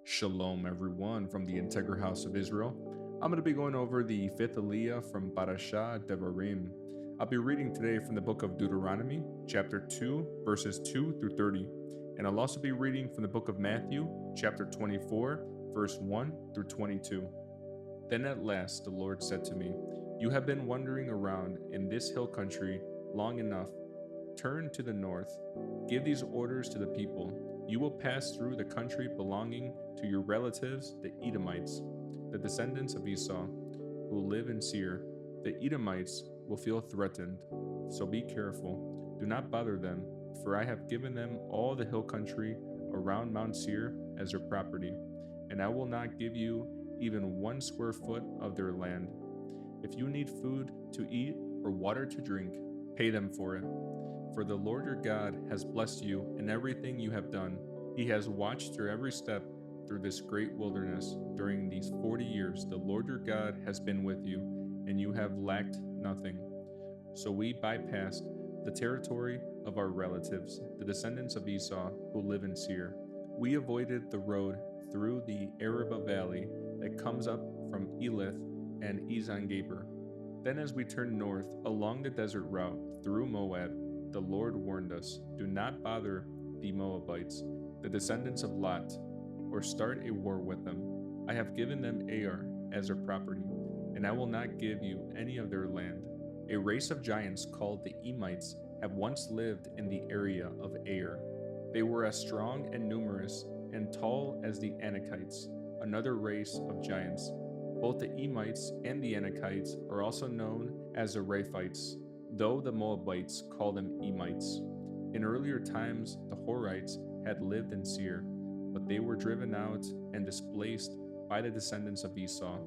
Shalom, everyone, from the Integral House of Israel. I'm going to be going over the fifth Aliyah from Parashah, Devarim. I'll be reading today from the book of Deuteronomy, chapter 2, verses 2 through 30. And I'll also be reading from the book of Matthew, chapter 24, verse 1 through 22. Then at last the Lord said to me, "You have been wandering around in this hill country long enough. Turn to the north. Give these orders to the people. You will pass through the country belonging to your relatives, the Edomites, the descendants of Esau, who live in Seir. The Edomites will feel threatened, so be careful. Do not bother them, for I have given them all the hill country around Mount Seir as their property, and I will not give you even 1 square foot of their land. If you need food to eat or water to drink, pay them for it. For the Lord your God has blessed you in everything you have done. He has watched your every step through this great wilderness. During these 40 years, the Lord your God has been with you, and you have lacked nothing." So we bypassed the territory of our relatives, the descendants of Esau who live in Seir. We avoided the road through the Arabah Valley that comes up from Elith and Ezon-Geber. Then as we turned north along the desert route through Moab, the Lord warned us, "Do not bother the Moabites, the descendants of Lot, or start a war with them. I have given them Ar as their property, and I will not give you any of their land." A race of giants called the Emites have once lived in the area of Ar. They were as strong and numerous and tall as the Anakites, another race of giants. Both the Emites and the Anakites are also known as the Rephites, though the Moabites call them Emites. In earlier times, the Horites had lived in Seir, but they were driven out and displaced by the descendants of Esau,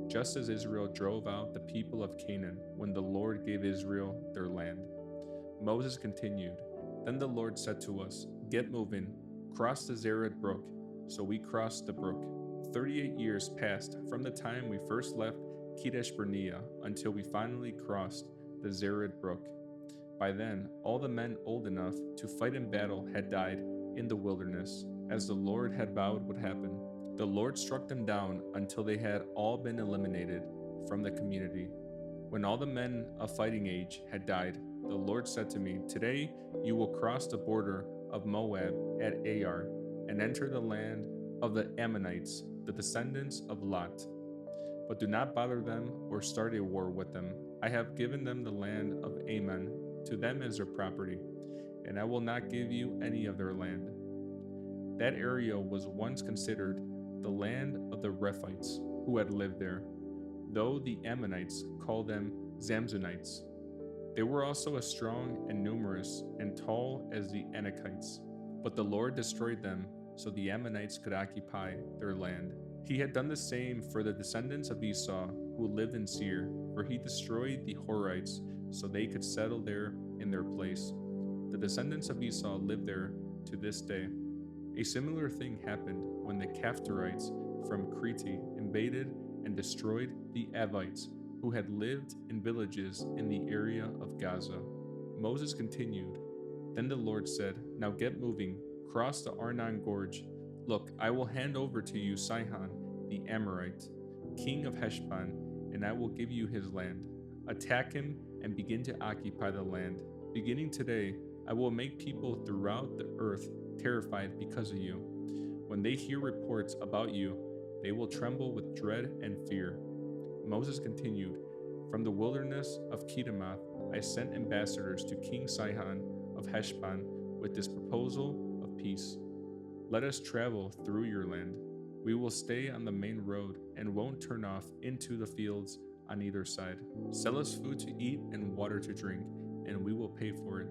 just as Israel drove out the people of Canaan when the Lord gave Israel their land. Moses continued, "Then the Lord said to us, 'Get moving, cross the Zered brook.' So we crossed the brook. 38 years passed from the time we first left Kadesh Barnea until we finally crossed the Zered brook. By then, all the men old enough to fight in battle had died in the wilderness, as the Lord had vowed would happen. The Lord struck them down until they had all been eliminated from the community. When all the men of fighting age had died, the Lord said to me, 'Today you will cross the border of Moab at Ar and enter the land of the Ammonites, the descendants of Lot. But do not bother them or start a war with them. I have given them the land of Ammon to them as their property, and I will not give you any of their land.' That area was once considered the land of the Rephites who had lived there, though the Ammonites called them Zamzunites. They were also as strong and numerous and tall as the Anakites, but the Lord destroyed them so the Ammonites could occupy their land. He had done the same for the descendants of Esau who lived in Seir, for he destroyed the Horites so they could settle there in their place. The descendants of Esau live there to this day. A similar thing happened when the Caphtorites from Crete invaded and destroyed the Avites who had lived in villages in the area of Gaza." Moses continued, "Then the Lord said, 'Now get moving, cross the Arnon Gorge. Look, I will hand over to you Sihon the Amorite, king of Heshbon, and I will give you his land. Attack him and begin to occupy the land. Beginning today, I will make people throughout the earth terrified because of you. When they hear reports about you, they will tremble with dread and fear." Moses continued, "From the wilderness of Kedemoth, I sent ambassadors to King Sihon of Heshbon with this proposal of peace. Let us travel through your land. We will stay on the main road and won't turn off into the fields on either side. Sell us food to eat and water to drink, and we will pay for it.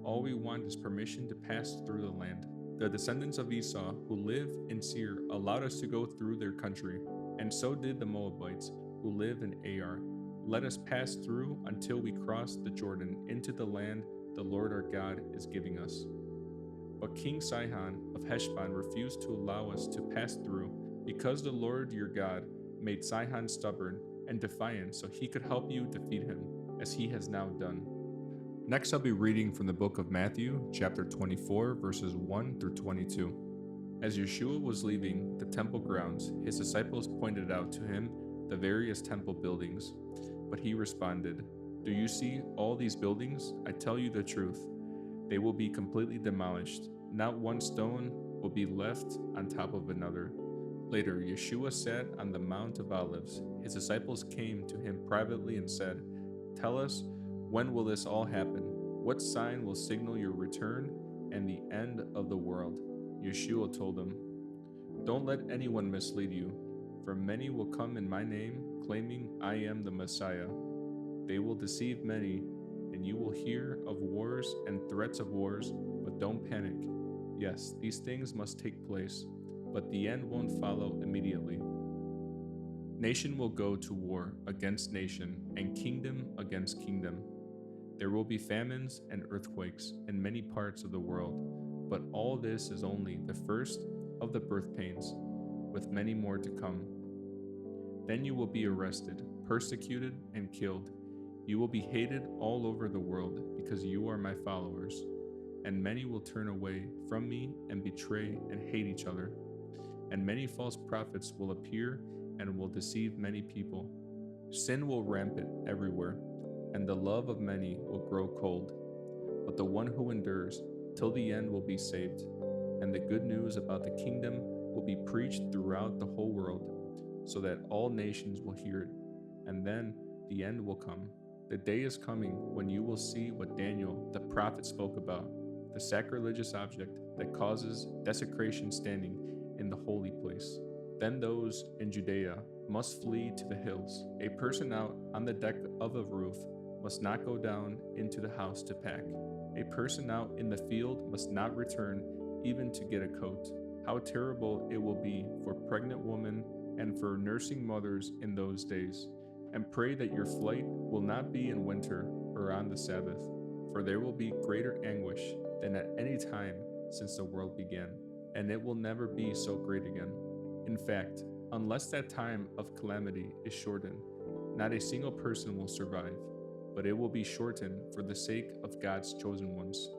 All we want is permission to pass through the land." The descendants of Esau who live in Seir allowed us to go through their country, and so did the Moabites who live in Ar. Let us pass through until we cross the Jordan into the land the Lord our God is giving us. But King Sihon of Heshbon refused to allow us to pass through, because the Lord your God made Sihon stubborn and defiant so he could help you defeat him, as he has now done. Next, I'll be reading from the book of Matthew, chapter 24, verses 1 through 22. As Yeshua was leaving the temple grounds, his disciples pointed out to him the various temple buildings. But he responded, "Do you see all these buildings? I tell you the truth. They will be completely demolished. Not one stone will be left on top of another." Later, Yeshua sat on the Mount of Olives. His disciples came to him privately and said, "Tell us, when will this all happen? What sign will signal your return and the end of the world?" Yeshua told them, "Don't let anyone mislead you, for many will come in my name, claiming I am the Messiah. They will deceive many, and you will hear of wars and threats of wars, but don't panic. Yes, these things must take place, but the end won't follow immediately. Nation will go to war against nation, and kingdom against kingdom. There will be famines and earthquakes in many parts of the world, but all this is only the first of the birth pains, with many more to come. Then you will be arrested, persecuted, and killed. You will be hated all over the world because you are my followers, and many will turn away from me and betray and hate each other. And many false prophets will appear and will deceive many people. Sin will rampant everywhere, and the love of many will grow cold. But the one who endures till the end will be saved, and the good news about the kingdom will be preached throughout the whole world, so that all nations will hear it, and then the end will come. The day is coming when you will see what Daniel the prophet spoke about, the sacrilegious object that causes desecration standing in the holy place. Then those in Judea must flee to the hills. A person out on the deck of a roof must not go down into the house to pack. A person out in the field must not return even to get a coat. How terrible it will be for pregnant women and for nursing mothers in those days. And pray that your flight will not be in winter or on the Sabbath, for there will be greater anguish than at any time since the world began, and it will never be so great again. In fact, unless that time of calamity is shortened, not a single person will survive, but it will be shortened for the sake of God's chosen ones.